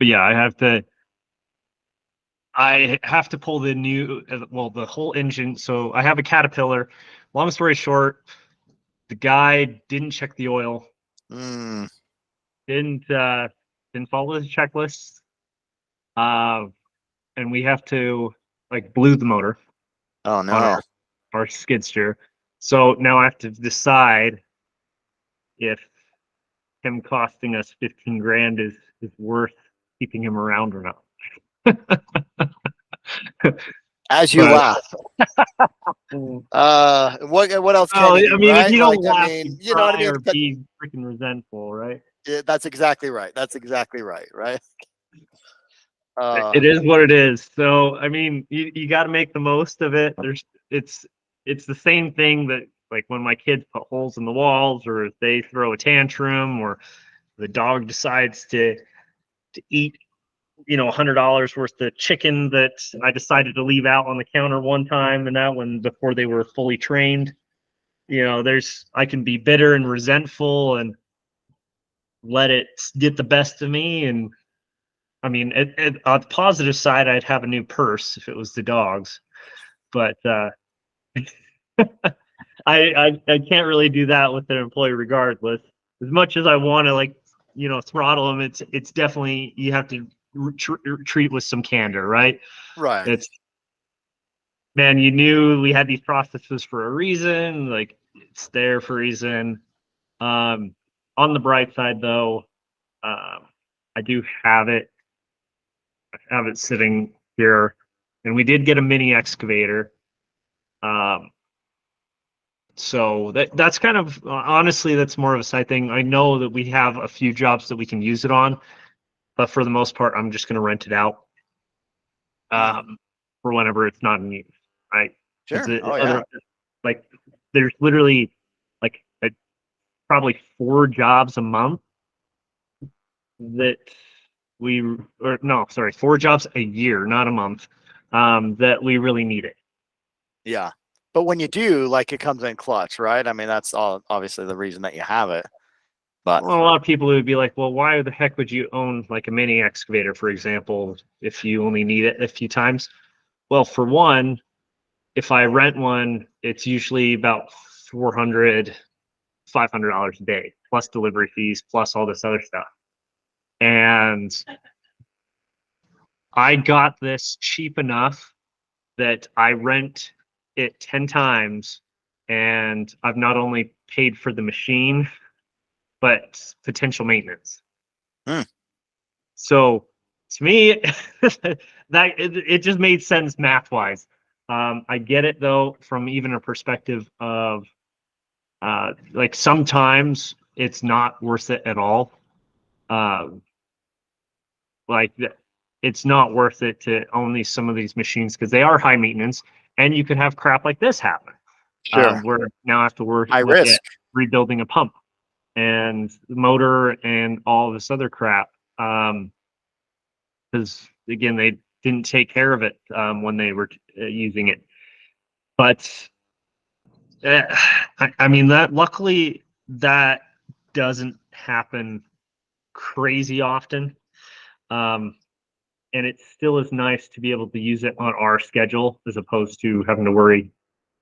but yeah, I have to pull the whole engine. So I have a Caterpillar. Long story short, the guy didn't check the oil, Mm. didn't follow the checklist, uh, and we have to blew the motor Oh on no. our skid steer. So now I have to decide if him costing us 15 grand is worth keeping him around or not. As you But laugh. What else can well, you I do, mean, if right? you Like, don't I laugh, mean, you you know what I cry mean? or be freaking resentful, right? That's exactly right. That's exactly right. Right. It is what it is. So I mean, you got to make the most of it. It's it's the same thing that like when my kids put holes in the walls, or if they throw a tantrum, or the dog decides to eat $100 worth of chicken that I decided to leave out on the counter one time, and that one before they were fully trained. I can be bitter and resentful and let it get the best of me. And I mean, on the positive side, I'd have a new purse if it was the dogs, but I can't really do that with an employee regardless. As much as I want to throttle them, it's definitely you have to treat with some candor, right? right. It's man, you knew we had these processes for a reason. Like it's there for a reason. Um, on the bright side, though, I do have it sitting here, and we did get a mini excavator. Um, so that's kind of honestly, that's more of a side thing. I know that we have a few jobs that we can use it on, but for the most part, I'm just going to rent it out Mm. for whenever it's not in use, right? Because Sure. Oh yeah. like there's literally like probably 4 jobs a month that or no, sorry, 4 jobs a year, not a month, that we really need it. Yeah. But when you do, like, it comes in clutch, right? I mean, that's all obviously the reason that you have it. But Well, a lot of people would be like, well, why the heck would you own like a mini excavator, for example, if you only need it a few times? Well, for one, if I rent one, it's usually about 400, $500 a day, plus delivery fees, plus all this other stuff. And I got this cheap enough that I rent it 10 times, and I've not only paid for the machine, but potential maintenance. hmm, So to me, it just made sense math wise. I get it though, from even a perspective of like sometimes it's not worth it at all. Um, like it's not worth it to own some of these machines because they are high maintenance, and you could have crap like this happen. sure. Where now I have to High look at risk. rebuilding a pump and the motor and all this other crap. Because again, they didn't take care of it when they were using it. But uh, I mean that luckily that doesn't happen crazy often. Um, and it still is nice to be able to use it on our schedule as opposed to having to worry.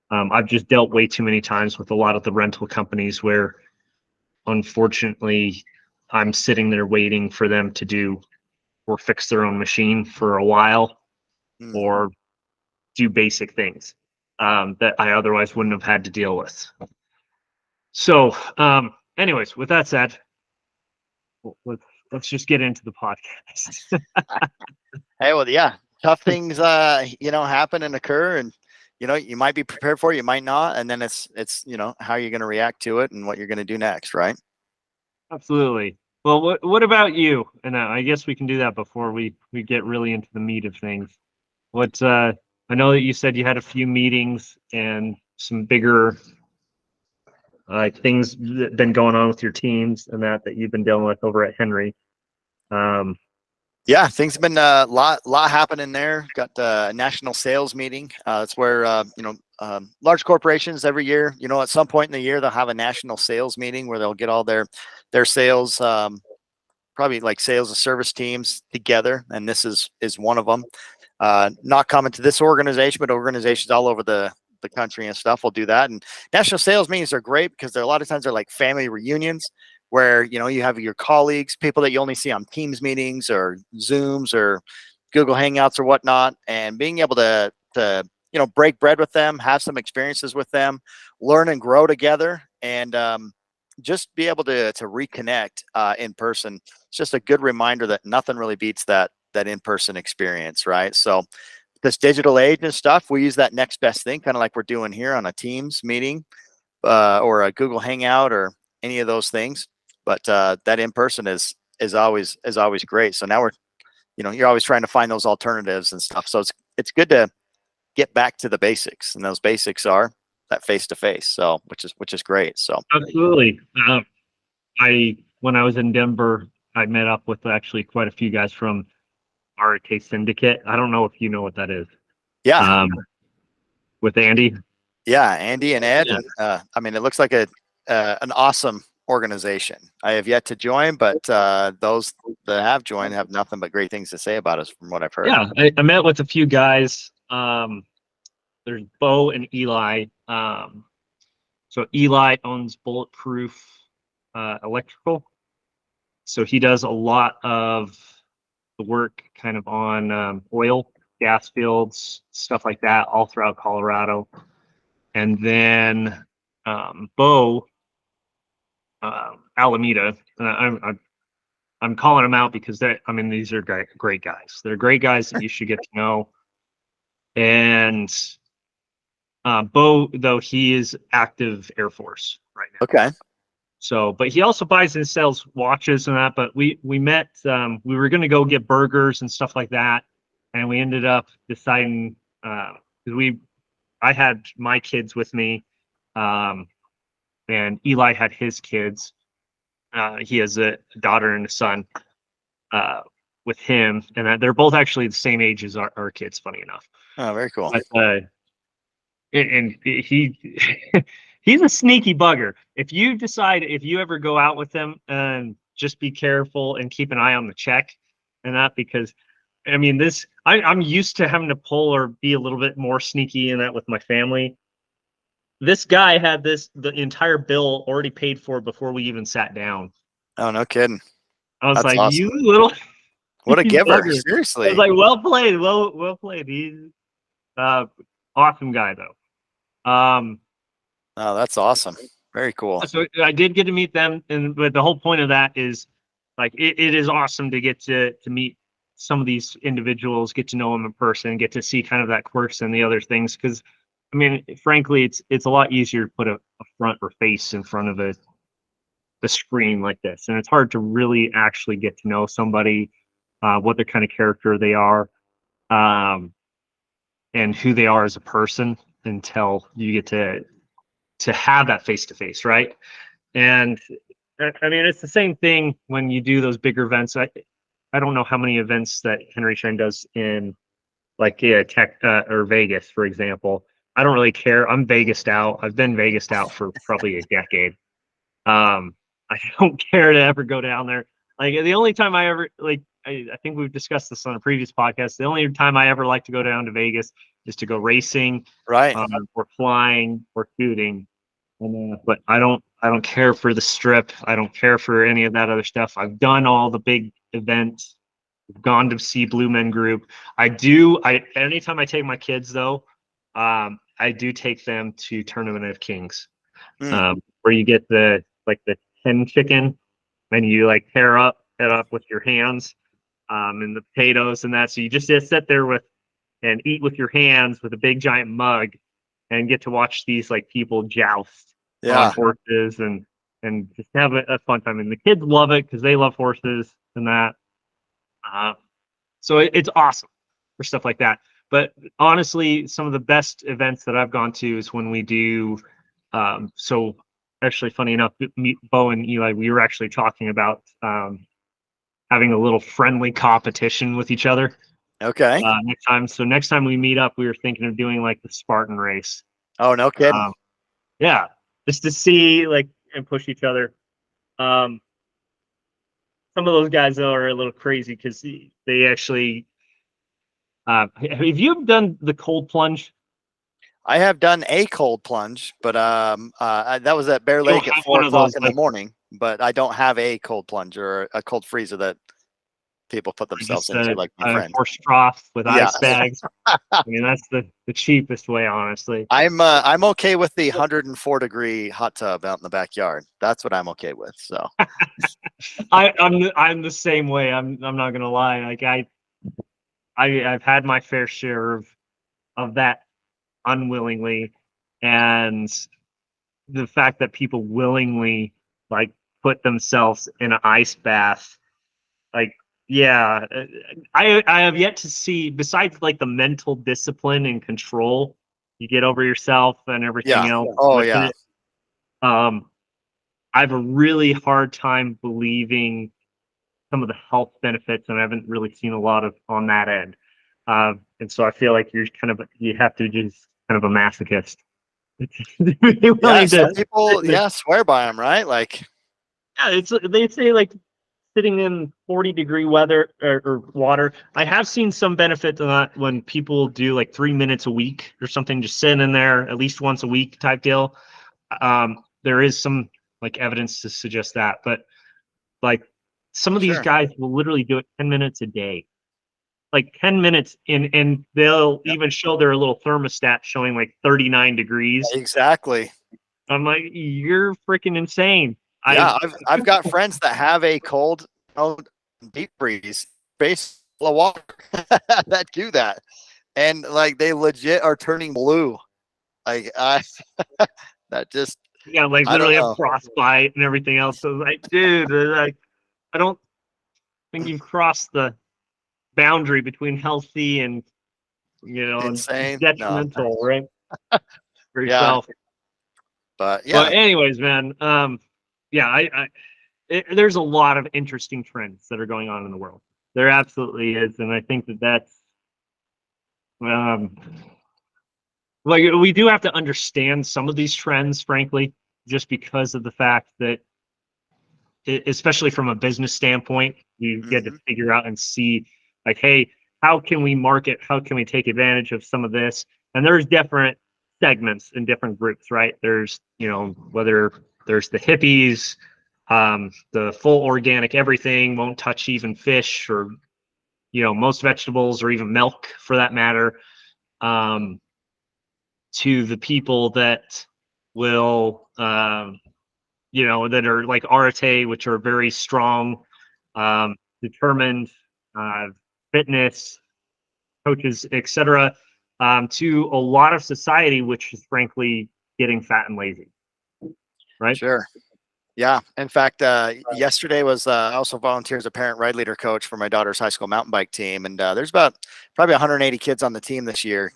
I've just dealt way too many times with a lot of the rental companies where unfortunately I'm sitting there waiting for them to do or fix their own machine for a while, Hmm. or do basic things that I otherwise wouldn't have had to deal with. So, anyways, with that said, let's just get into the podcast. Hey, well, yeah, tough things, happen and occur, and you might be prepared for it, you might not, and then it's how you're going to react to it and what you're going to do next, right? Absolutely. Well, what about you? And I guess we can do that before we get really into the meat of things. What I know that you said you had a few meetings and some bigger things that been going on with your teams and that you've been dealing with over at Henry. Um, Yeah, things have been a lot happening there. Got a national sales meeting. It's where large corporations every year, at some point in the year they'll have a national sales meeting where they'll get all their sales probably like sales and service teams together, and this is one of them. Not common to this organization, but organizations all over the country and stuff will do that. And national sales meetings are great because they're a lot of times they're like family reunions where, you know, you have your colleagues, people that you only see on Teams meetings or Zooms or Google Hangouts or whatnot, and being able to you know, break bread with them, have some experiences with them, learn and grow together, and just be able to reconnect in person. It's just a good reminder that nothing really beats that in-person experience, right? So this digital age and stuff, we use that next best thing, kind of like we're doing here on a Teams meeting or a Google Hangout or any of those things. But that in person is always great. So now we're, you know, you're always trying to find those alternatives and stuff. So it's good to get back to the basics, and those basics are that face to face. So which is great. So Absolutely. When I was in Denver, I met up with actually quite a few guys from RK Syndicate. I don't know if you know what that is. yeah, With Andy. yeah, Andy and Ed. Yeah. And, I mean, it looks like an awesome organization. I have yet to join, but those that have joined have nothing but great things to say about us from what I've heard. Yeah, I met with a few guys. There's Bo and Eli. So Eli owns Bulletproof Electrical. So he does a lot of the work kind of on oil, gas fields, stuff like that, all throughout Colorado. And then Bo, Alameda, I'm calling them out because these are great guys. They're great guys that you should get to know. And Bo, though, he is active Air Force right now. Okay. So, but he also buys and sells watches and that. But we met. We were going to go get burgers and stuff like that, and we ended up deciding because I had my kids with me, and Eli had his kids. He has a daughter and a son with him, and they're both actually the same age as our kids. Funny enough. Oh, very cool. But, and he he's a sneaky bugger. If you ever go out with him, just be careful and keep an eye on the check and that, because I mean I'm used to having to pull or be a little bit more sneaky in that with my family. This guy had the entire bill already paid for before we even sat down. Oh, no kidding. I was That's like, awesome. you little What a giver. bugger. Seriously. I was like, well played, well played. He's awesome guy though. Oh, that's awesome. Very cool. So I did get to meet them, but the whole point of that is like it is awesome to get to meet some of these individuals, get to know them in person, get to see kind of that quirks and the other things. Because I mean, frankly, it's a lot easier to put a front or face in front of the screen like this, and it's hard to really actually get to know somebody, what their kind of character they are, and who they are as a person until you get to have that face to face, right? And I mean, it's the same thing when you do those bigger events. I don't know how many events that Henry Schein does in like tech or Vegas, for example. I don't really care. I'm Vegased out. I've been Vegased out for probably a decade. I don't care to ever go down there. Like the only time I ever I think we've discussed this on a previous podcast. The only time I ever like to go down to Vegas is to go racing, right, or flying or shooting. But I don't care for the strip. I don't care for any of that other stuff. I've done all the big events. I've gone to see Blue Men Group. Anytime I take my kids though, I do take them to Tournament of Kings, where you get the 10 chicken and you like tear it up with your hands, and the potatoes and that. So you just sit there and eat with your hands with a big giant mug and get to watch these like people joust on horses and just have a fun time. And the kids love it because they love horses and that. So it's awesome for stuff like that. But honestly, some of the best events that I've gone to is when we do. So actually, funny enough, Bo and Eli, we were actually talking about having a little friendly competition with each other. Okay. Next time. So next time we meet up, we were thinking of doing like the Spartan race. Oh, no kidding. Yeah, just to see and push each other. some of those guys though are a little crazy because they actually. Have you done the cold plunge? I have done a cold plunge, but that was at Bear You don't Lake at have four one of o'clock those in the like morning. But I don't have a cold plunge or a cold freezer that people put themselves just into, like my friend. horse trough with Yeah, ice bags. I mean, that's the cheapest way, honestly. I'm okay with the 104-degree hot tub out in the backyard. That's what I'm okay with. So I'm the same way. I'm not gonna lie. Like I've had my fair share of that unwillingly, and the fact that people willingly like put themselves in an ice bath, like yeah, I have yet to see, besides like the mental discipline and control you get over yourself and everything yeah. else Oh with yeah. it. I have a really hard time believing some of the health benefits, and I haven't really seen a lot of on that end. And so I feel like you have to just kind of a masochist. Be Yeah. willing Some to sit people, in the, yeah, swear by them, right? Like, yeah, it's they say like sitting in 40-degree weather or water. I have seen some benefit to that when people do like 3 minutes a week or something, just sitting in there at least once a week type deal. There is some like evidence to suggest that, but like some of these sure. guys will literally do it 10 minutes a day, like 10 minutes in, and they'll Yep. even show their little thermostat showing like 39 degrees. Exactly. I'm like, you're freaking insane. I Yeah, I've got friends that have a cold, deep freeze base full of water that do that, and like they legit are turning blue. Like I that just yeah, like I don't literally have know. frostbite and everything else. So I was like, dude, like I don't think you've crossed the boundary between healthy and Insane. No. detrimental, right? For Yeah, yourself. but But yeah, anyways, man, yeah, there's a lot of interesting trends that are going on in the world. There absolutely is, and I think that's um, like we do have to understand some of these trends, frankly, just because of the fact that, especially from a business standpoint, you get to hmm figure out and see, like, hey, how can we market? How can we take advantage of some of this? And there's different segments and different groups, right? There's, whether there's the hippies, the full organic everything, won't touch even fish or, most vegetables or even milk for that matter, um, to the people that will, that are like Arate, which are very strong, determined, uh, fitness coaches, etc., to a lot of society, which is frankly getting fat and lazy, right? sure. Yeah. In fact, yesterday was I also volunteer as a parent ride leader coach for my daughter's high school mountain bike team, and there's about probably 180 kids on the team this year.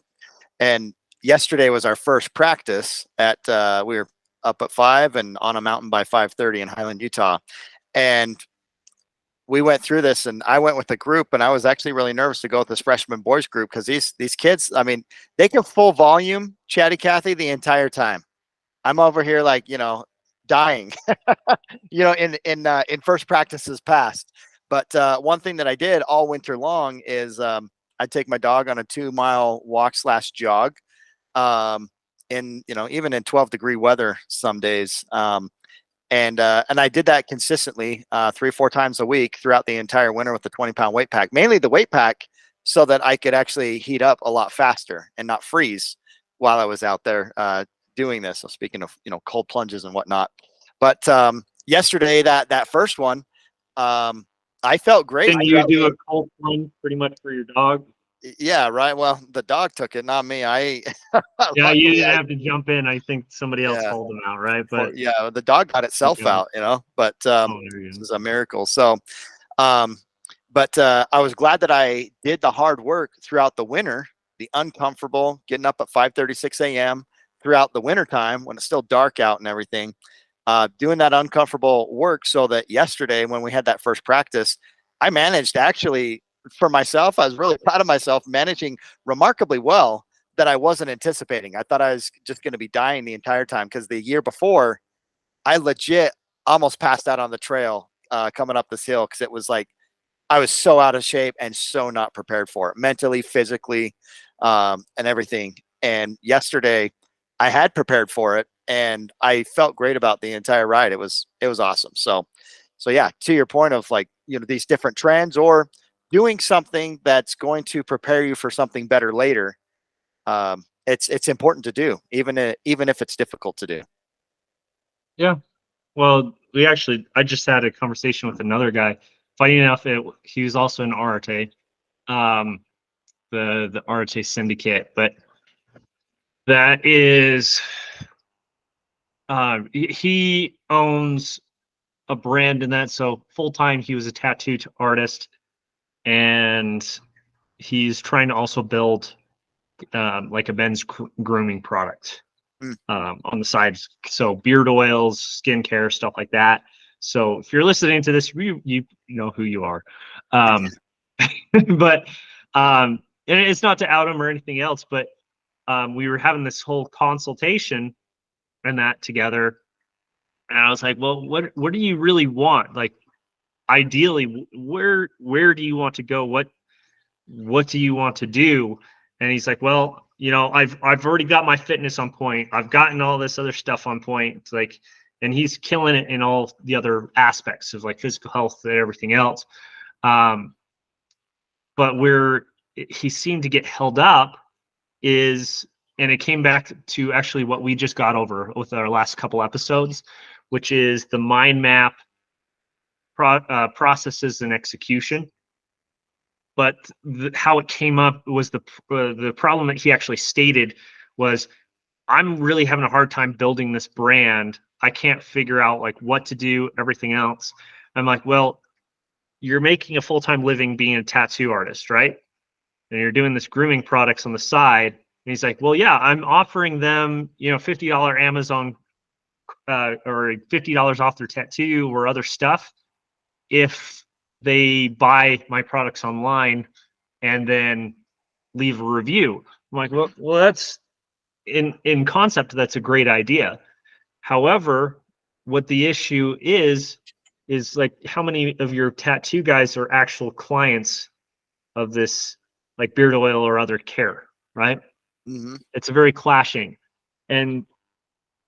And yesterday was our first practice at we were up at 5 and on a mountain by 5:30 in Highland, Utah. And we went through this and I went with the group and I was actually really nervous to go with this freshman boys group because these kids, I mean, they can full volume chatty Cathy the entire time. I'm over here like, dying, in first practices past. But one thing that I did all winter long is I'd take my dog on a 2-mile walk slash jog, um, even in 12-degree weather some days. And I did that consistently 3 or 4 times a week throughout the entire winter with the 20-pound weight pack, mainly the weight pack, so that I could actually heat up a lot faster and not freeze while I was out there doing this. So speaking of cold plunges and whatnot, but yesterday that first one, I felt great Didn't you throughout do the. a cold plunge pretty much for your dog? Yeah, right. Well, the dog took it, not me. I Yeah, you luckily didn't I have to jump in. I think somebody else yeah. hauled them out, right? For But yeah, the dog got itself out, but oh, there this you go. is a miracle. So um, but I was glad that I did the hard work throughout the winter, the uncomfortable, getting up at 5:30, 6 a.m. throughout the winter time when it's still dark out and everything, doing that uncomfortable work so that yesterday when we had that first practice, I managed actually for myself. I was really proud of myself managing remarkably well that I wasn't anticipating. I thought I was just going to be dying the entire time because the year before I legit almost passed out on the trail coming up this hill, because it was like I was so out of shape and so not prepared for it, mentally, physically, and everything. And yesterday I had prepared for it and I felt great about the entire ride. It was awesome. So yeah, to your point of like, these different trends or doing something that's going to prepare you for something better later. It's important to do, even if it's difficult to do. Yeah. Well, I just had a conversation with another guy. Funny enough, he was also in Arte, um, the Arte syndicate, but that is, he owns a brand in that. So full time, he was a tattoo artist, and he's trying to also build like a men's grooming product Mm. On the side. So beard oils, skincare, stuff like that. So if you're listening to this, you know who you are. But and it's not to out him or anything else, but we were having this whole consultation and that together. And I was like, well, what do you really want? Like, ideally, where do you want to go? What do you want to do? And he's like, well, I've already got my fitness on point. I've gotten all this other stuff on point. It's like, and he's killing it in all the other aspects of like physical health and everything else. But where he seemed to get held up is, and it came back to actually what we just got over with our last couple episodes, which is the mind map processes and execution. But how it came up was the problem that he actually stated was, I'm really having a hard time building this brand. I can't figure out like what to do, everything else. I'm like, well, you're making a full-time living being a tattoo artist, right? And you're doing this grooming products on the side. And he's like, well, yeah, I'm offering them, $50 Amazon or $50 off their tattoo or other stuff if they buy my products online and then leave a review. I'm like, well, that's in concept, that's a great idea. However, what the issue is like, how many of your tattoo guys are actual clients of this, like beard oil or other care, right? Mm-hmm. It's very clashing. And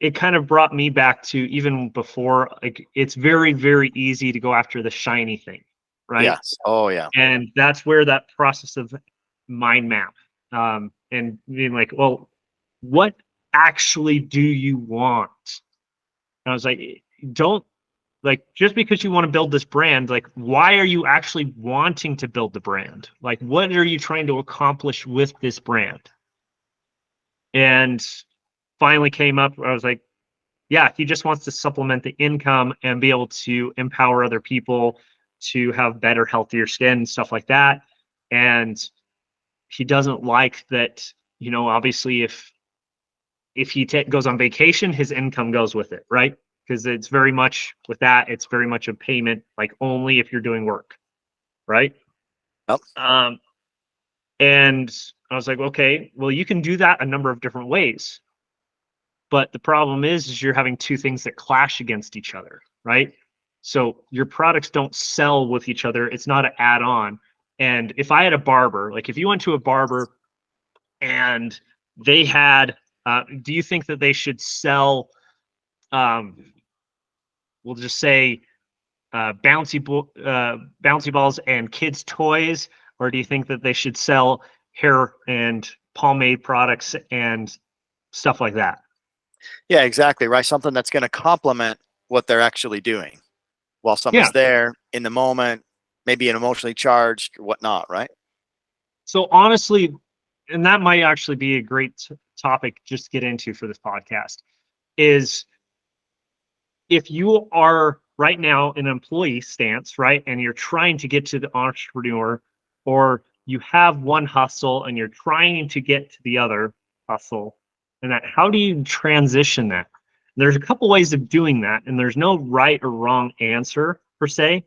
it kind of brought me back to even before, like, it's very, very easy to go after the shiny thing, right? Yes. Oh yeah. And that's where that process of mind map, and being like, well, what actually do you want? And I was like, don't, like, just because you want to build this brand, like, why are you actually wanting to build the brand? Like, what are you trying to accomplish with this brand? And finally came up, I was like, yeah, he just wants to supplement the income and be able to empower other people to have better, healthier skin and stuff like that. And he doesn't like that, obviously if he goes on vacation, his income goes with it, right? Because it's very much with that, it's very much a payment, like only if you're doing work, right? Yep. And I was like, okay, well, you can do that a number of different ways. But the problem is you're having two things that clash against each other, right? So your products don't sell with each other. It's not an add-on. And if I had a barber, like if you went to a barber and they had, do you think that they should sell, we'll just say, bouncy balls and kids' toys, or do you think that they should sell hair and pomade products and stuff like that? Yeah, exactly. Right. Something that's going to complement what they're actually doing while Yeah. someone's there in the moment, maybe an emotionally charged or whatnot. Right. So honestly, and that might actually be a great topic just to get into for this podcast, is if you are right now an employee stance, right, and you're trying to get to the entrepreneur, or you have one hustle and you're trying to get to the other hustle, and that, how do you transition that? There's a couple ways of doing that, and there's no right or wrong answer per se.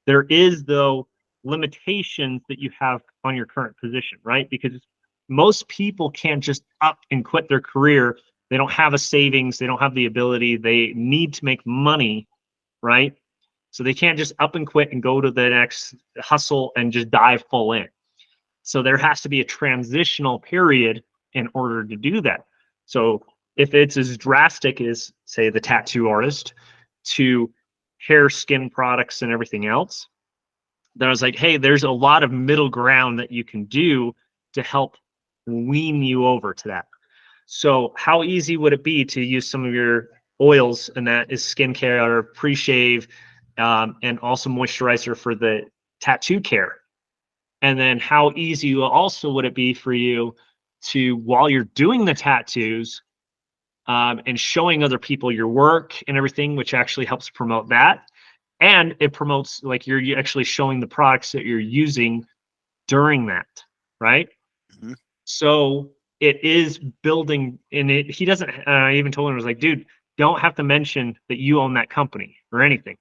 There is, though, limitations that you have on your current position, right? Because most people can't just up and quit their career. They don't have a savings. They don't have the ability. They need to make money, right? So they can't just up and quit and go to the next hustle and just dive full in. So there has to be a transitional period in order to do that. So if it's as drastic as, say, the tattoo artist to hair, skin products, and everything else, then I was like, hey, there's a lot of middle ground that you can do to help wean you over to that. So how easy would it be to use some of your oils, and that is skincare or pre-shave, and also moisturizer for the tattoo care? And then how easy also would it be for you to, while you're doing the tattoos, and showing other people your work and everything, which actually helps promote that. And it promotes, like, you're actually showing the products that you're using during that, right? Mhm. So it is building, and he doesn't, I even told him, I was like, dude, don't have to mention that you own that company or anything.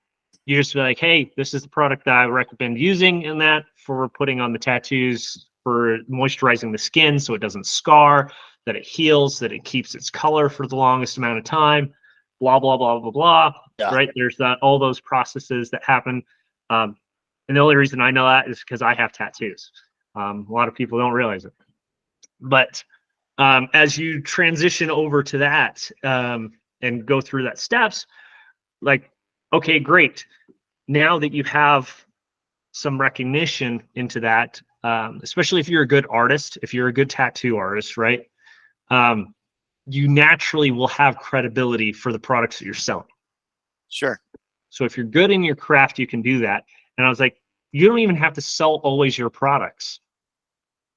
You just be like, hey, this is the product that I recommend using in that for putting on the tattoos, for moisturizing the skin so it doesn't scar, that it heals, that it keeps its color for the longest amount of time, blah, blah, blah, blah, blah. Yeah. Right? There's all those processes that happen. And the only reason I know that is because I have tattoos. A lot of people don't realize it. But as you transition over to that, and go through that steps, like, okay, great. Now that you have some recognition into that, especially if you're a good artist, if you're a good tattoo artist, right? You naturally will have credibility for the products that you're selling. Sure. So if you're good in your craft, you can do that. And I was like, you don't even have to sell always your products.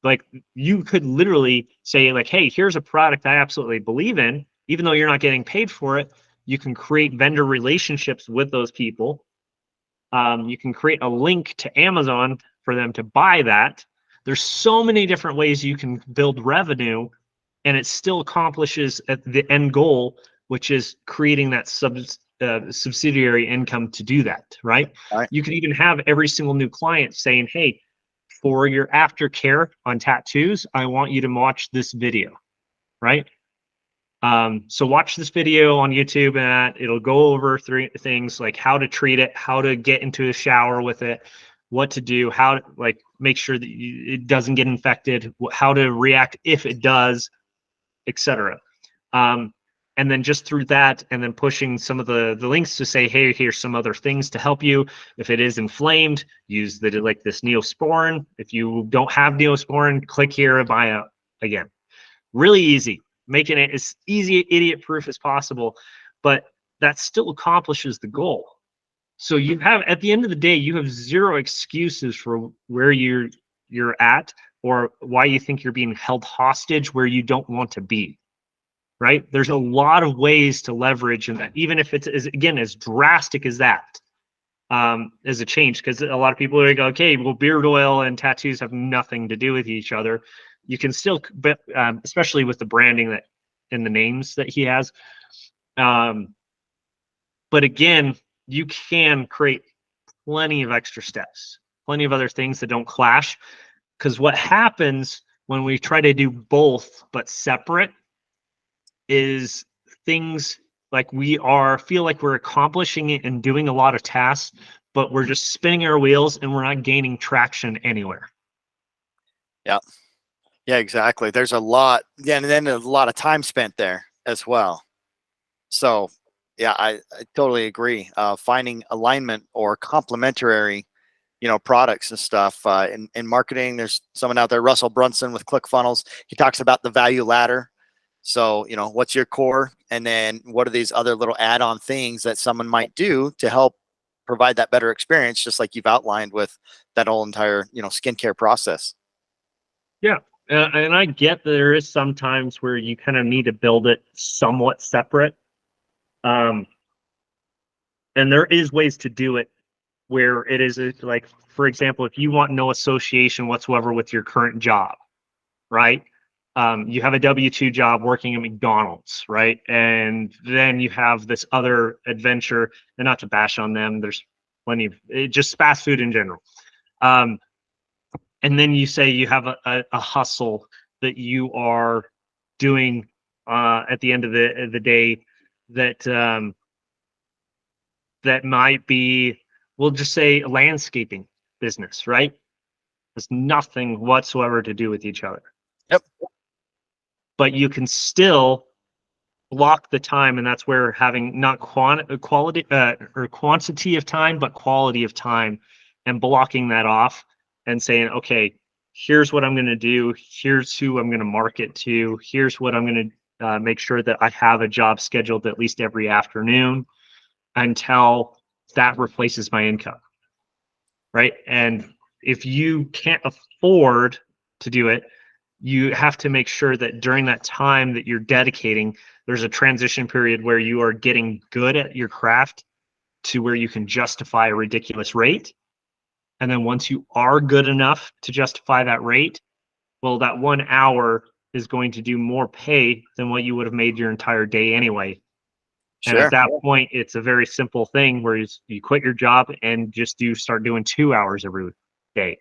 Like, you could literally say, like, hey, here's a product I absolutely believe in, even though you're not getting paid for it. You can create vendor relationships with those people. You can create a link to Amazon for them to buy that. There's so many different ways you can build revenue, and it still accomplishes at the end goal, which is creating that subsidiary income to do that, right? All right. You could even have every single new client saying, hey, for your aftercare on tattoos, I want you to watch this video, right? So watch this video on YouTube, and it'll go over three things like how to treat it, how to get into a shower with it, what to do, how to, like, make sure that it doesn't get infected, how to react if it does, etc. And then just through that, and then pushing some of the links to say, hey, here's some other things to help you. If it is inflamed, use the, like, this Neosporin. If you don't have Neosporin, click here and buy it again. Really easy, making it as easy, idiot proof as possible, but that still accomplishes the goal. So you have, at the end of the day, you have zero excuses for where you're at, or why you think you're being held hostage where you don't want to be. Right? There's a lot of ways to leverage, and even if it's as drastic as that, as a change, because a lot of people are like, okay, well, beard oil and tattoos have nothing to do with each other. You can still, but especially with the branding that and the names that he has. But again, you can create plenty of extra steps, plenty of other things that don't clash. Because what happens when we try to do both but separate is things like feel like we're accomplishing it and doing a lot of tasks, but we're just spinning our wheels and we're not gaining traction anywhere. Yeah. Yeah, exactly. There's a lot. Yeah. And then a lot of time spent there as well. So yeah, I totally agree. Finding alignment or complementary, products and stuff, in marketing. There's someone out there, Russell Brunson with ClickFunnels. He talks about the value ladder. So, what's your core? And then what are these other little add-on things that someone might do to help provide that better experience, just like you've outlined with that whole entire, skincare process. Yeah. And I get that there is sometimes where you kind of need to build it somewhat separate. Um, and there is ways to do it where it is like, for example, if you want no association whatsoever with your current job, right? You have a W-2 job working at McDonald's, right? And then you have this other adventure, and not to bash on them, there's plenty of just fast food in general. And then you say you have a hustle that you are doing at the end of the day that that might be we'll just say a landscaping business, right? Has nothing whatsoever to do with each other. Yep. But you can still block the time, and that's where having not quality or quantity of time, but quality of time, and blocking that off and saying, okay, here's what I'm going to do. Here's who I'm going to market to. Here's what I'm going to make sure that I have a job scheduled at least every afternoon until that replaces my income. Right. And if you can't afford to do it, you have to make sure that during that time that you're dedicating, there's a transition period where you are getting good at your craft to where you can justify a ridiculous rate. And then once you are good enough to justify that rate, well, that 1 hour is going to do more pay than what you would have made your entire day anyway. And at Sure. that point, it's a very simple thing where you quit your job and just start doing 2 hours every day,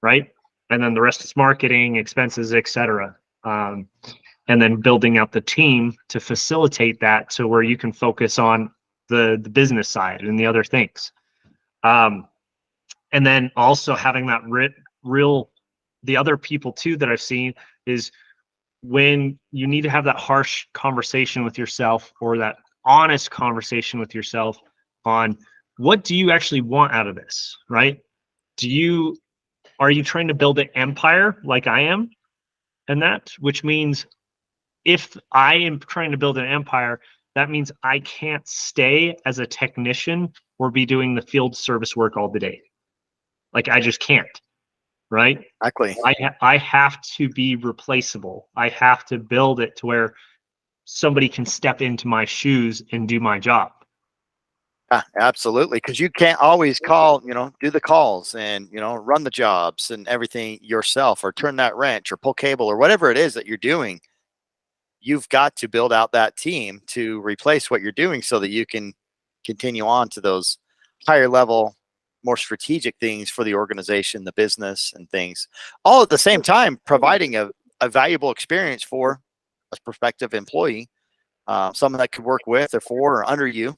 right? And then the rest is marketing, expenses, etc. And then building out the team to facilitate that, so where you can focus on the business side and the other things. And then also having that real, the other people too that I've seen is when you need to have that harsh conversation with yourself, or that honest conversation with yourself on what do you actually want out of this, right? Are you trying to build an empire like I am? And that, which means if I am trying to build an empire, that means I can't stay as a technician or be doing the field service work all the day. Like I just can't, right? Exactly. I have to be replaceable. I have to build it to where somebody can step into my shoes and do my job. Yeah, absolutely. Because you can't always call, do the calls and, run the jobs and everything yourself, or turn that wrench or pull cable or whatever it is that you're doing. You've got to build out that team to replace what you're doing so that you can continue on to those higher level, more strategic things for the organization, the business, and things, all at the same time providing a valuable experience for a prospective employee, someone that could work with or for or under you,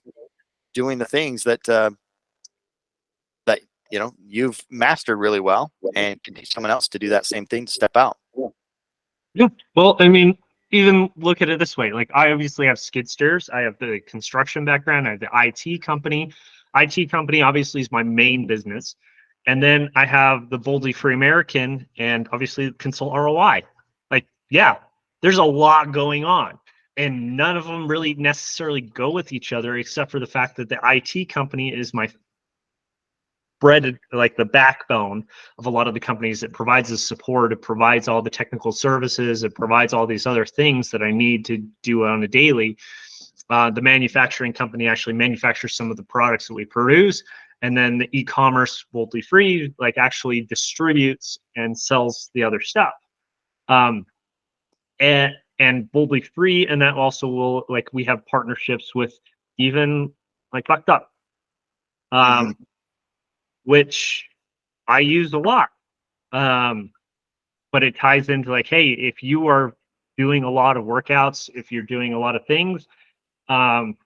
doing the things that you've mastered really well, and can teach someone else to do that same thing, to step out. Yeah. Well, I mean, even look at it this way. Like I obviously have skid steers. I have the construction background. I have the IT company. IT company obviously is my main business. And then I have the Boldly Free American and obviously Consult ROI. Like, yeah, there's a lot going on. And none of them really necessarily go with each other, except for the fact that the IT company is my bread, like the backbone of a lot of the companies. It provides the support, it provides all the technical services, it provides all these other things that I need to do on a daily. The manufacturing company actually manufactures some of the products that we produce, and then the e-commerce Boldly Free like actually distributes and sells the other stuff. And Boldly Free, and that also will, like, we have partnerships with even like Bucked Up, which I use a lot. But it ties into like, hey, if you are doing a lot of workouts, if you're doing a lot of things, and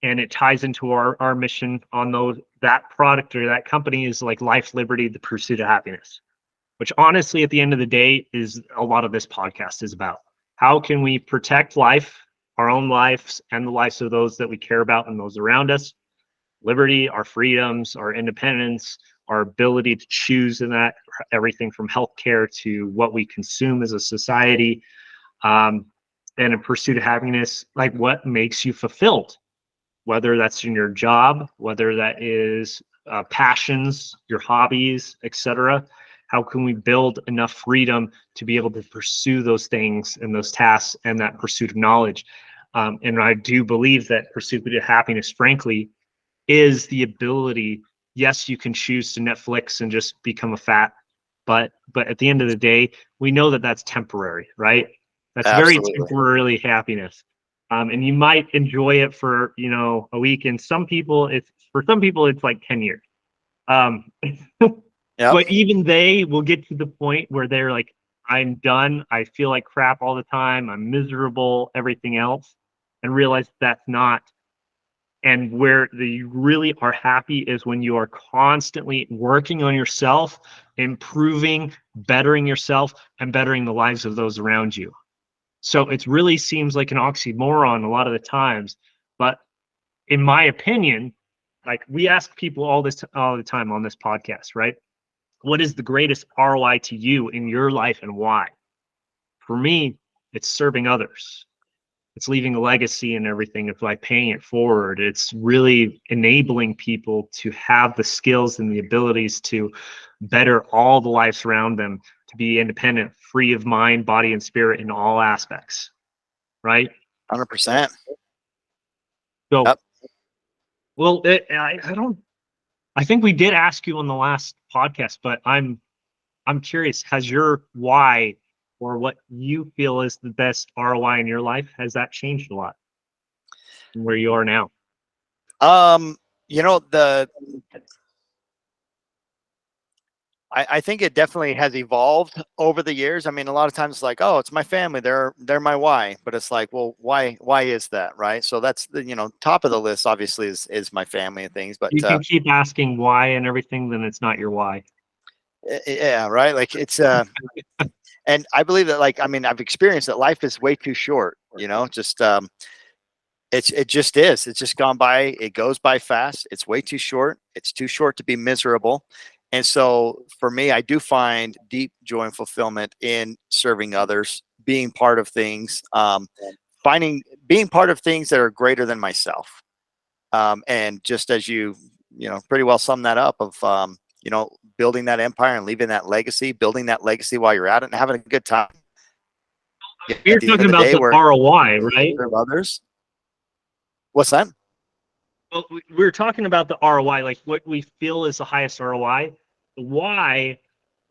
it ties into our mission on that product or that company is like life, liberty, the pursuit of happiness, which honestly, at the end of the day, is a lot of this podcast is about. How can we protect life, our own lives, and the lives of those that we care about and those around us? Liberty, our freedoms, our independence, our ability to choose in that, everything from healthcare to what we consume as a society, and in pursuit of happiness, like what makes you fulfilled, whether that's in your job, whether that is passions, your hobbies, etc. How can we build enough freedom to be able to pursue those things and those tasks and that pursuit of knowledge? And I do believe that pursuit of happiness, frankly, is the ability. Yes, you can choose to Netflix and just become a fat, but at the end of the day, we know that that's temporary, right? That's very Absolutely. temporarily happiness. And you might enjoy it for a week, and some people it's like 10 years. Yep. But even they will get to the point where they're like, I'm done, I feel like crap all the time, I'm miserable, everything else, and realize that's not And where you really are happy is when you are constantly working on yourself, improving, bettering yourself, and bettering the lives of those around you. So it really seems like an oxymoron a lot of the times. But in my opinion, like we ask people all the time on this podcast, right? What is the greatest ROI to you in your life and why? For me, it's serving others. It's leaving a legacy and everything. It's like paying it forward. It's really enabling people to have the skills and the abilities to better all the lives around them, to be independent, free of mind, body, and spirit in all aspects. Right? 100%. So, Yep. well, I don't. I think we did ask you on the last podcast, but I'm curious. Has your why or what you feel is the best ROI in your life, has that changed a lot from where you are now? You know, I think it definitely has evolved over the years. I mean, a lot of times it's like, oh, it's my family. They're my why. But it's like, well, why is that? Right. So that's the, top of the list obviously is my family and things. But You can keep asking why and everything, then it's not your why. yeah, right. Like it's and I believe that, like, I mean, I've experienced that life is way too short, just it just is. It's just gone by. It goes by fast. It's way too short. It's too short to be miserable. And so for me, I do find deep joy and fulfillment in serving others, being part of things, being part of things that are greater than myself. And just as pretty well sum that up of, building that empire and leaving that legacy, building that legacy while you're at it and having a good time. You're At the end talking of the about day, the where ROI, right? serve others. What's that? Well, we're talking about the ROI, like what we feel is the highest ROI. The why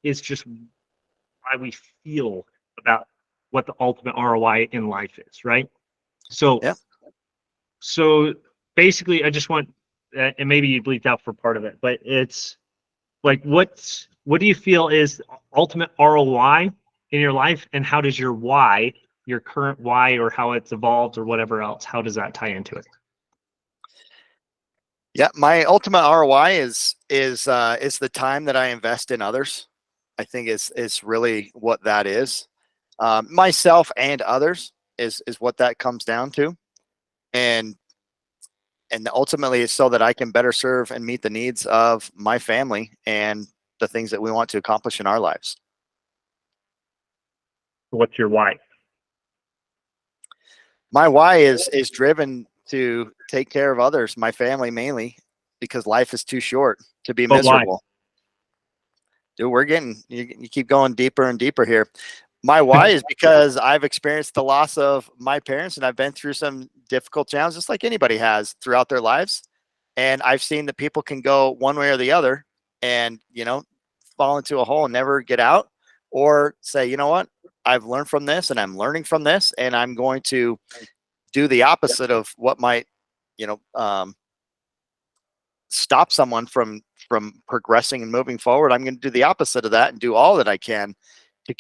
is just why we feel about what the ultimate ROI in life is, right? So, Yeah. so basically, I just want, and maybe you bleeped out for part of it, but it's like, what do you feel is ultimate ROI in your life, and how does your why, your current why, or how it's evolved, or whatever else, how does that tie into it? Yeah, my ultimate ROI is the time that I invest in others. I think is really what that is. Myself and others is what that comes down to, and ultimately it's so that I can better serve and meet the needs of my family and the things that we want to accomplish in our lives. What's your why? My why is driven to take care of others, my family mainly, because life is too short to be But why? miserable. Dude, we're getting you keep going deeper and deeper here. My why is because I've experienced the loss of my parents and I've been through some difficult challenges, just like anybody has throughout their lives. And I've seen that people can go one way or the other and, fall into a hole and never get out, or say, you know what, I've learned from this and I'm learning from this and I'm going to do the opposite of what might, you know, um, stop someone from progressing and moving forward. I'm going to do the opposite of that and do all that I can to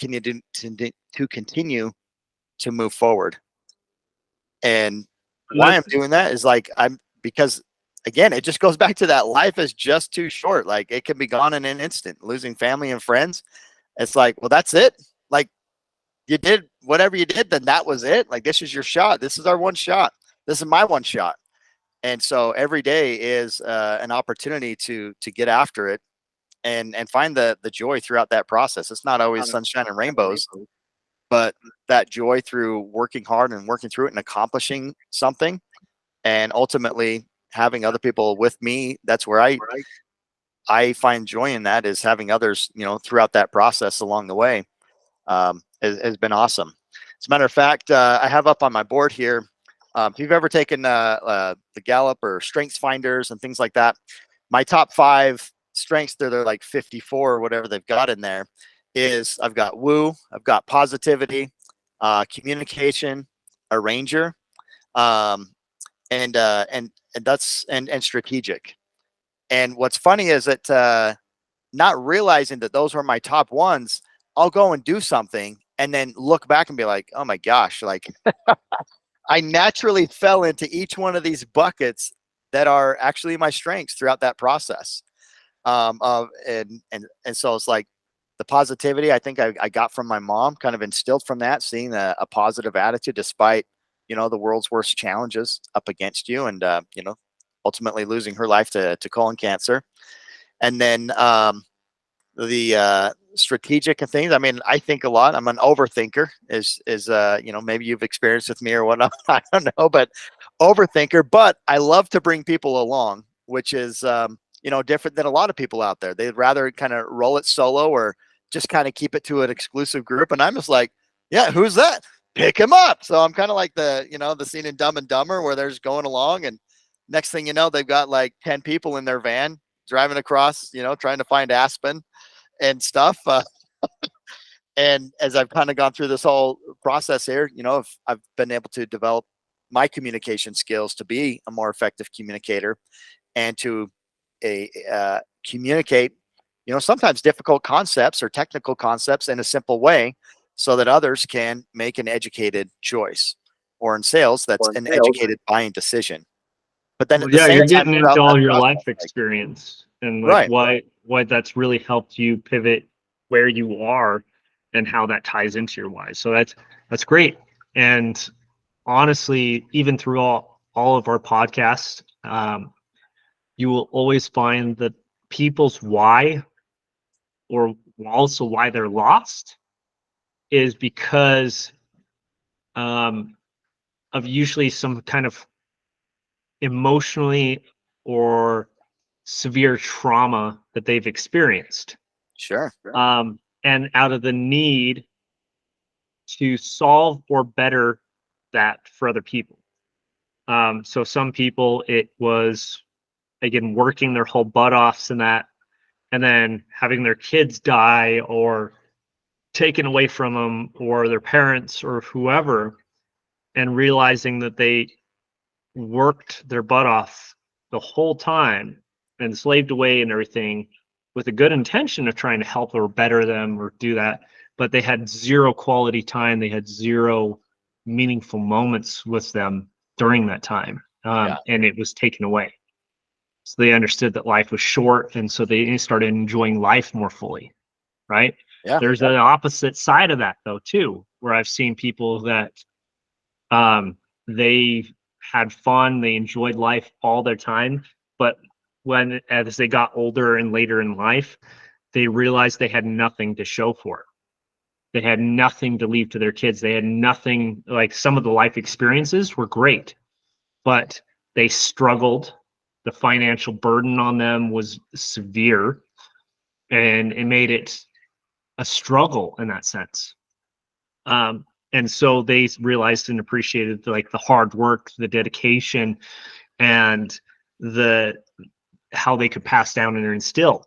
continue to move forward. And why I'm doing that is like because again, it just goes back to that life is just too short. Like it can be gone in an instant. Losing family and friends, it's like, well, that's it. Like you did whatever you did, then that was it. Like this is your shot. This is our one shot. This is my one shot. And so every day is an opportunity to get after it and find the joy throughout that process. It's not always sunshine and rainbows, but that joy through working hard and working through it and accomplishing something, and ultimately having other people with me. That's where I find joy in that, is having others, throughout that process along the way. Has been awesome. As a matter of fact, I have up on my board here, if you've ever taken the Gallup or Strengths Finders and things like that, my top 5 strengths, they're like 54 or whatever they've got in there, is I've got woo, I've got positivity, communication, arranger, and strategic. And what's funny is that not realizing that those were my top ones, I'll go and do something and then look back and be like, oh my gosh, like I naturally fell into each one of these buckets that are actually my strengths throughout that process. And so it's like the positivity I think I got from my mom, kind of instilled from that, seeing a positive attitude despite, the world's worst challenges up against you, and ultimately losing her life to colon cancer. And then the strategic and things. I mean, I think a lot. I'm an overthinker. Is maybe you've experienced with me or whatnot. I don't know, but overthinker. But I love to bring people along, which is different than a lot of people out there. They'd rather kind of roll it solo or just kind of keep it to an exclusive group. And I'm just like, yeah, who's that? Pick him up. So I'm kind of like the scene in Dumb and Dumber where they're just going along, and next thing you know, they've got like 10 people in their van driving across, trying to find Aspen and stuff. And as I've kind of gone through this whole process here, I've been able to develop my communication skills to be a more effective communicator and to communicate, sometimes difficult concepts or technical concepts in a simple way so that others can make an educated choice, or in sales, that's an educated buying decision. But then Well, at the yeah, same you're time, getting into throughout that all your process, life experience and like right. why that's really helped you pivot where you are and how that ties into your why. So that's great. And honestly, even through all of our podcasts, you will always find that people's why, or also why they're lost, is because um, of usually some kind of emotionally or severe trauma that they've experienced. Sure. And out of the need to solve or better that for other people. So some people, it was, again, working their whole butt offs in that, and then having their kids die or taken away from them, or their parents or whoever, and realizing that they worked their butt off the whole time and slaved away and everything with a good intention of trying to help or better them or do that, but they had zero quality time. They had zero meaningful moments with them during that time, and it was taken away. So they understood that life was short, and so they started enjoying life more fully. Right? Yeah. There's an opposite side of that though too, where I've seen people that they had fun, they enjoyed life all their time, but when as they got older and later in life, they realized they had nothing to show for it. They had nothing to leave to their kids. They had nothing. Like, some of the life experiences were great, but they struggled. The financial burden on them was severe, and it made it a struggle in that sense. And so they realized and appreciated like the hard work, the dedication, and the how they could pass down and instill.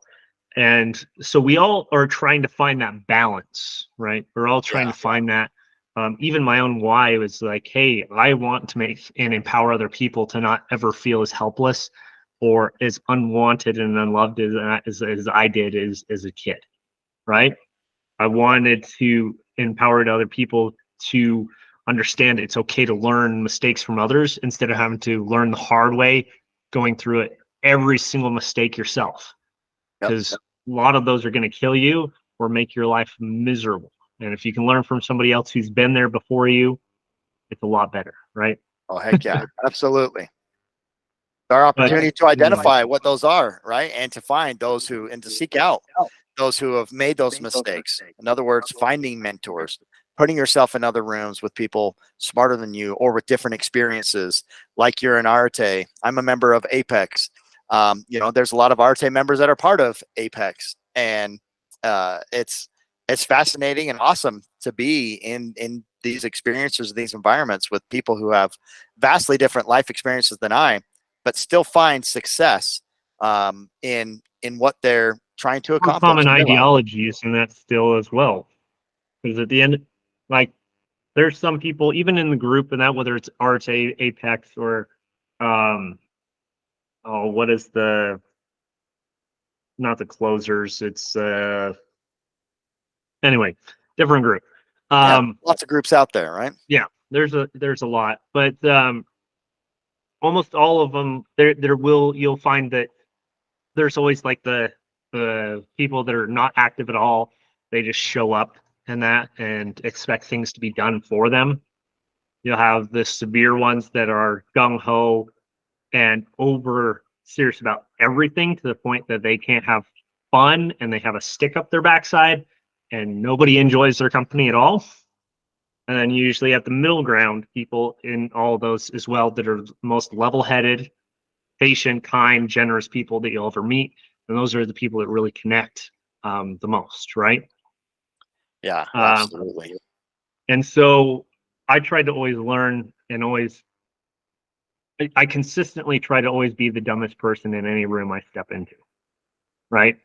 And so we all are trying to find that balance, right? We're all trying to find that. Even my own why was like, hey, I want to make and empower other people to not ever feel as helpless or as unwanted and unloved as I did as a kid, right? I wanted to empower other people to understand it's okay to learn mistakes from others instead of having to learn the hard way, going through it every single mistake yourself. Because a lot of those are going to kill you or make your life miserable. And if you can learn from somebody else who's been there before you, it's a lot better, right? Oh, heck yeah. Absolutely. Our opportunity to But identify what those are, right? And to find those who, and to seek out those who have made those mistakes. In other words, finding mentors, putting yourself in other rooms with people smarter than you or with different experiences. Like you're in Arte. I'm a member of Apex. There's a lot of Arte members that are part of Apex, and it's fascinating and awesome to be in these experiences, these environments with people who have vastly different life experiences than I, but still find success in what they're trying to accomplish common in their life. ideologies in that still as well. Because at the end, like, there's some people even in the group, and that whether it's Arte, Apex, or what is the not the closers? It's anyway, different group. Yeah, lots of groups out there, right? Yeah, there's a lot, but almost all of them, you'll find that there's always like the people that are not active at all. They just show up and expect things to be done for them. You'll have the severe ones that are gung ho and over serious about everything to the point that they can't have fun and they have a stick up their backside and nobody enjoys their company at all. And then you usually have the middle ground people in all those as well that are most level headed, patient, kind, generous people that you'll ever meet. And those are the people that really connect the most, right? Yeah, absolutely. And so I tried to always learn and I consistently try to always be the dumbest person in any room I step into, right?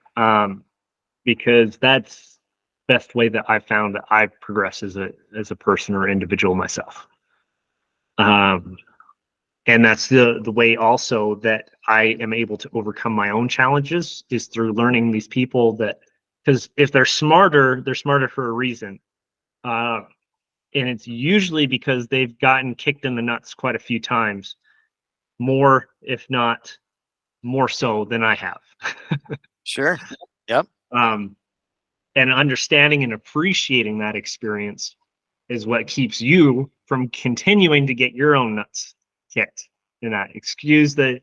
Because that's best way that I've found that I progress as a person or individual myself. And that's the way also that I am able to overcome my own challenges is through learning these people that, because if they're smarter for a reason. And it's usually because they've gotten kicked in the nuts quite a few times, more, if not more so than I have. Sure. Yep. And understanding and appreciating that experience is what keeps you from continuing to get your own nuts kicked. And that, excuse the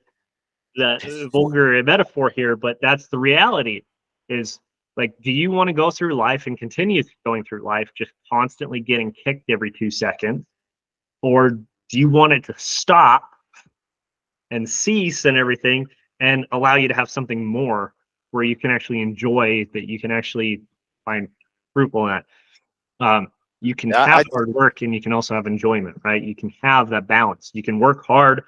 vulgar metaphor here, but that's the reality. Is like, do you want to go through life and continue going through life just constantly getting kicked every 2 seconds, or do you want it to stop and cease and everything and allow you to have something more where you can actually enjoy, that you can actually find fruitful in that? You can have hard work and you can also have enjoyment, right? You can have that balance. You can work hard,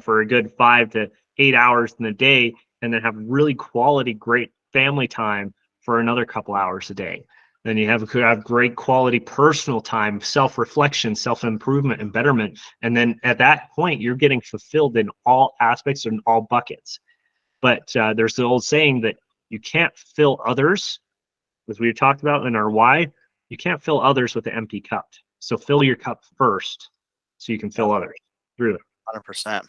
for a good 5 to 8 hours in a day, and then have really quality, great family time for another couple hours a day. Then you could have great quality personal time, self-reflection, self-improvement, and betterment. And then at that point, you're getting fulfilled in all aspects and all buckets. But there's the old saying that you can't fill others, as we talked about in our why. You can't fill others with an empty cup. So fill your cup first so you can fill others through it. 100%.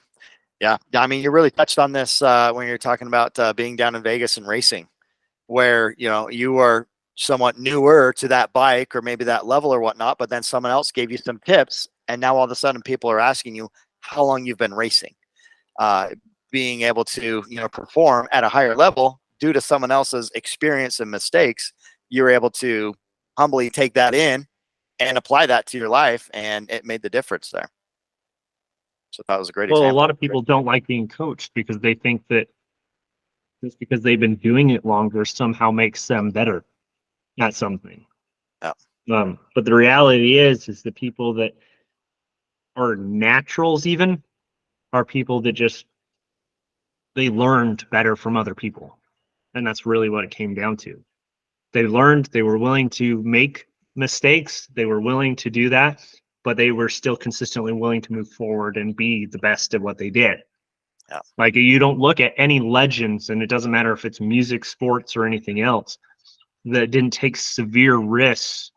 Yeah. I mean, you really touched on this when you're talking about being down in Vegas and racing, where, you are somewhat newer to that bike or maybe that level or whatnot, but then someone else gave you some tips. And now all of a sudden people are asking you how long you've been racing, being able to, perform at a higher level due to someone else's experience and mistakes. You're able to humbly take that in and apply that to your life. And it made the difference there. So that was a great example. A lot of people don't like being coached because they think that just because they've been doing it longer somehow makes them better at something. Yeah. But the reality is the people that are naturals even are people that they learned better from other people. And that's really what it came down to. They learned, they were willing to make mistakes, they were willing to do that, but they were still consistently willing to move forward and be the best at what they did. Yeah. Like, you don't look at any legends, and it doesn't matter if it's music, sports, or anything else, that didn't take severe risks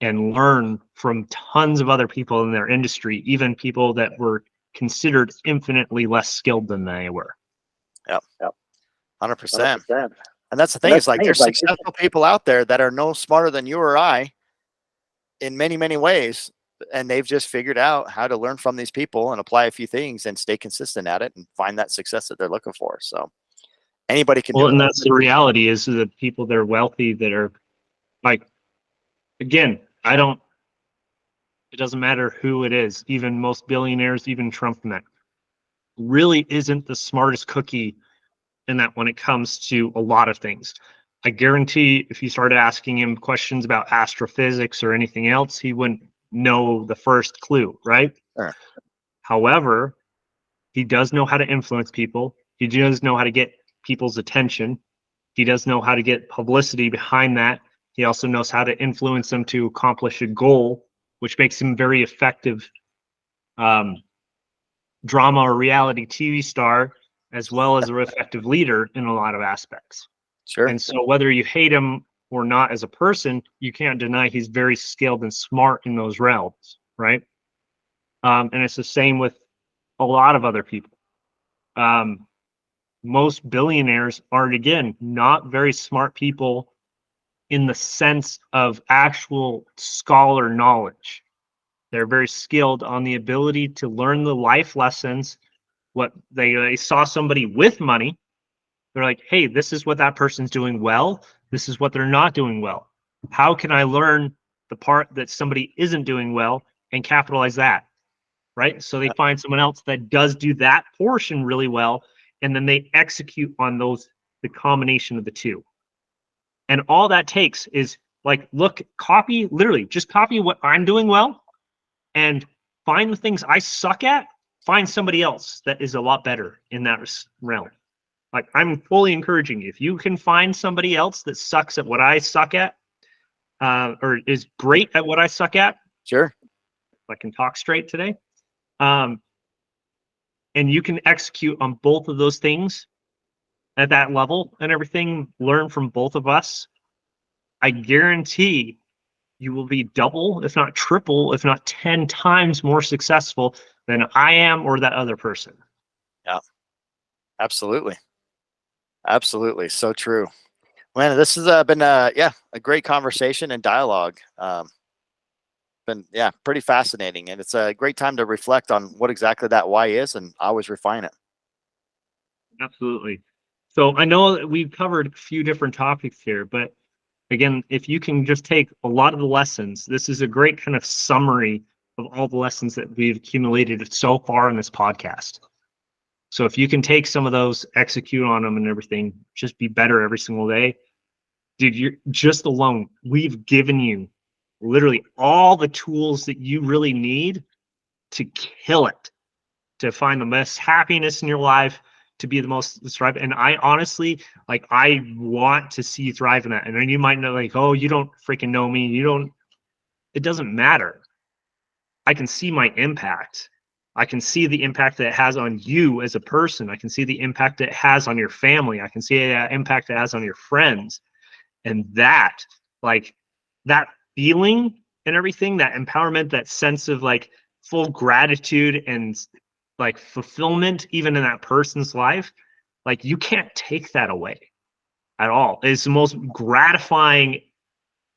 and learn from tons of other people in their industry, even people that were considered infinitely less skilled than they were. Yep. 100%. And that's the thing, is like, there's successful people out there that are no smarter than you or I in many, many ways. And they've just figured out how to learn from these people and apply a few things and stay consistent at it and find that success that they're looking for. So anybody can do it. And that's the reality, is the people that are wealthy that are like, again, it doesn't matter who it is, even most billionaires, even Trump, and that really isn't the smartest cookie in that when it comes to a lot of things. I guarantee if you started asking him questions about astrophysics or anything else, he wouldn't know the first clue, right? Sure. However, he does know how to influence people. He does know how to get people's attention. He does know how to get publicity behind that. He also knows how to influence them to accomplish a goal, which makes him very effective drama or reality TV star, as well as an effective leader in a lot of aspects. Sure. And so whether you hate him or not as a person, you can't deny he's very skilled and smart in those realms, right? And it's the same with a lot of other people. Most billionaires are, again, not very smart people in the sense of actual scholar knowledge. They're very skilled on the ability to learn the life lessons. What they saw somebody with money, they're like, hey, this is what that person's doing well. This is what they're not doing well. How can I learn the part that somebody isn't doing well and capitalize that? Right. So they find someone else that does do that portion really well. And then they execute on those, the combination of the two. And all that takes is like, look, copy, literally just copy what I'm doing well and find the things I suck at, find somebody else that is a lot better in that realm. Like, I'm fully encouraging you. If you can find somebody else that sucks at what I suck at, or is great at what I suck at, Sure. I can talk straight today. And you can execute on both of those things at that level and everything, learn from both of us. I guarantee you will be double, if not triple, if not 10 times more successful than I am or that other person. Yeah, absolutely. Absolutely. So true. Man, this has been a great conversation and dialogue. Been pretty fascinating, and it's a great time to reflect on what exactly that why is, and always refine it. Absolutely. So I know that we've covered a few different topics here, but again, if you can just take a lot of the lessons, this is a great kind of summary of all the lessons that we've accumulated so far in this podcast. So if you can take some of those, execute on them and everything, just be better every single day. Dude, you're just alone. We've given you literally all the tools that you really need to kill it, to find the best happiness in your life, to be the most thrive. And I honestly, like, I want to see you thrive in that. And then you might know, like, oh, you don't freaking know me. You don't, it doesn't matter. I can see my impact. I can see the impact that it has on you as a person. I can see the impact that it has on your family. I can see the impact it has on your friends. And that, like, that feeling and everything, that empowerment, that sense of like full gratitude and like fulfillment, even in that person's life, like, you can't take that away at all. It's the most gratifying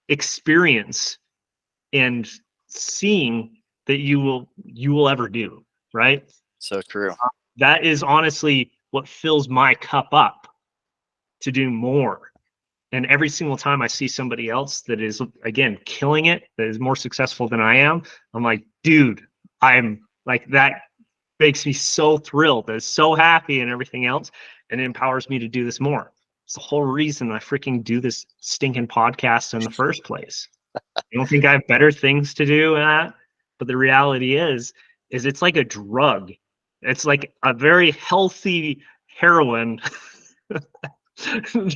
experience and seeing that you will ever do, right? So true. That is honestly what fills my cup up to do more. And every single time I see somebody else that is, again, killing it, that is more successful than I am, I'm like, dude, I'm like, that makes me so thrilled, that is so happy and everything else, and it empowers me to do this more. It's the whole reason I freaking do this stinking podcast in the first place. I don't think I have better things to do than that, but the reality is it's like a drug. It's like a very healthy heroin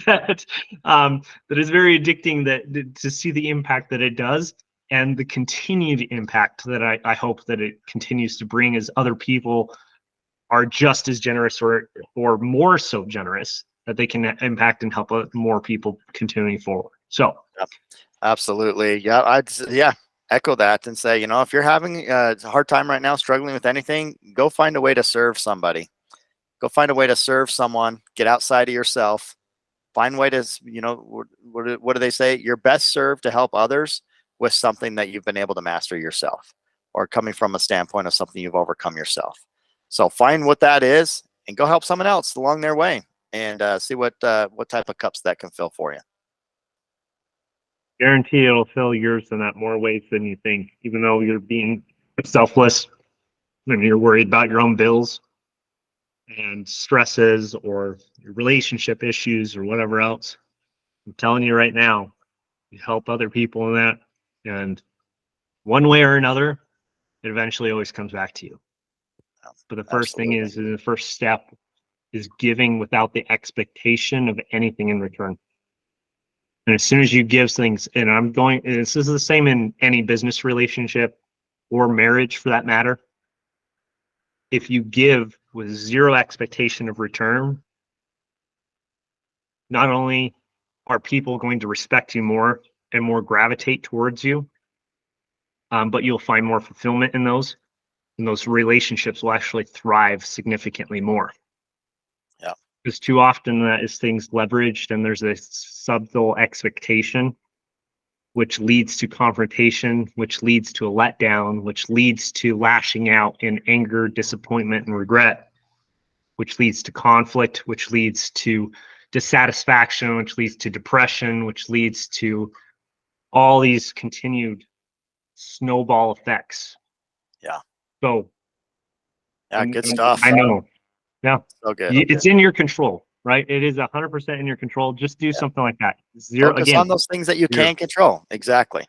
that that is very addicting, that to see the impact that it does and the continued impact that I hope that it continues to bring as other people are just as generous or more so generous, that they can impact and help more people continuing forward. So Absolutely. Yeah. Echo that and say, if you're having a hard time right now, struggling with anything, go find a way to serve somebody. Go find a way to serve someone. Get outside of yourself. Find a way to, what do they say? You're best served to help others with something that you've been able to master yourself, or coming from a standpoint of something you've overcome yourself. So find what that is and go help someone else along their way, and see what type of cups that can fill for you. guarantee it'll fill yours in that more ways than you think, even though you're being selfless and you're worried about your own bills and stresses or your relationship issues or whatever else. I'm telling you right now, you help other people in that, and one way or another, it eventually always comes back to you. But the first thing Absolutely. is, the first step is giving without the expectation of anything in return. And as soon as you give things, and this is the same in any business relationship or marriage for that matter. If you give with zero expectation of return, not only are people going to respect you more and more gravitate towards you, but you'll find more fulfillment in those. and those relationships will actually thrive significantly more. Yeah. Because too often that is things leveraged and there's a subtle expectation, which leads to confrontation, which leads to a letdown, which leads to lashing out in anger, disappointment, and regret, which leads to conflict, which leads to dissatisfaction, which leads to depression, which leads to all these continued snowball effects. Yeah. So, Yeah, good stuff. I know. Yeah. So good. It's in your control, right? It is 100% in your control. Just do something like that. Focus on those things that you can control. Exactly.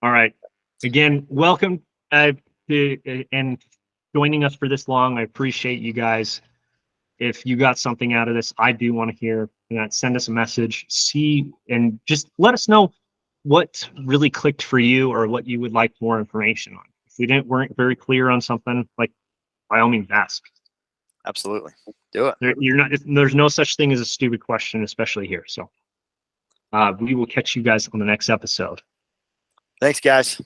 All right. Again, welcome and joining us for this long. I appreciate you guys. If you got something out of this, I do want to hear that. Send us a message, and just let us know what really clicked for you or what you would like more information on. If we weren't very clear on something, like, by all means, ask. Absolutely. Do it. There's no such thing as a stupid question, especially here. So we will catch you guys on the next episode. Thanks, guys.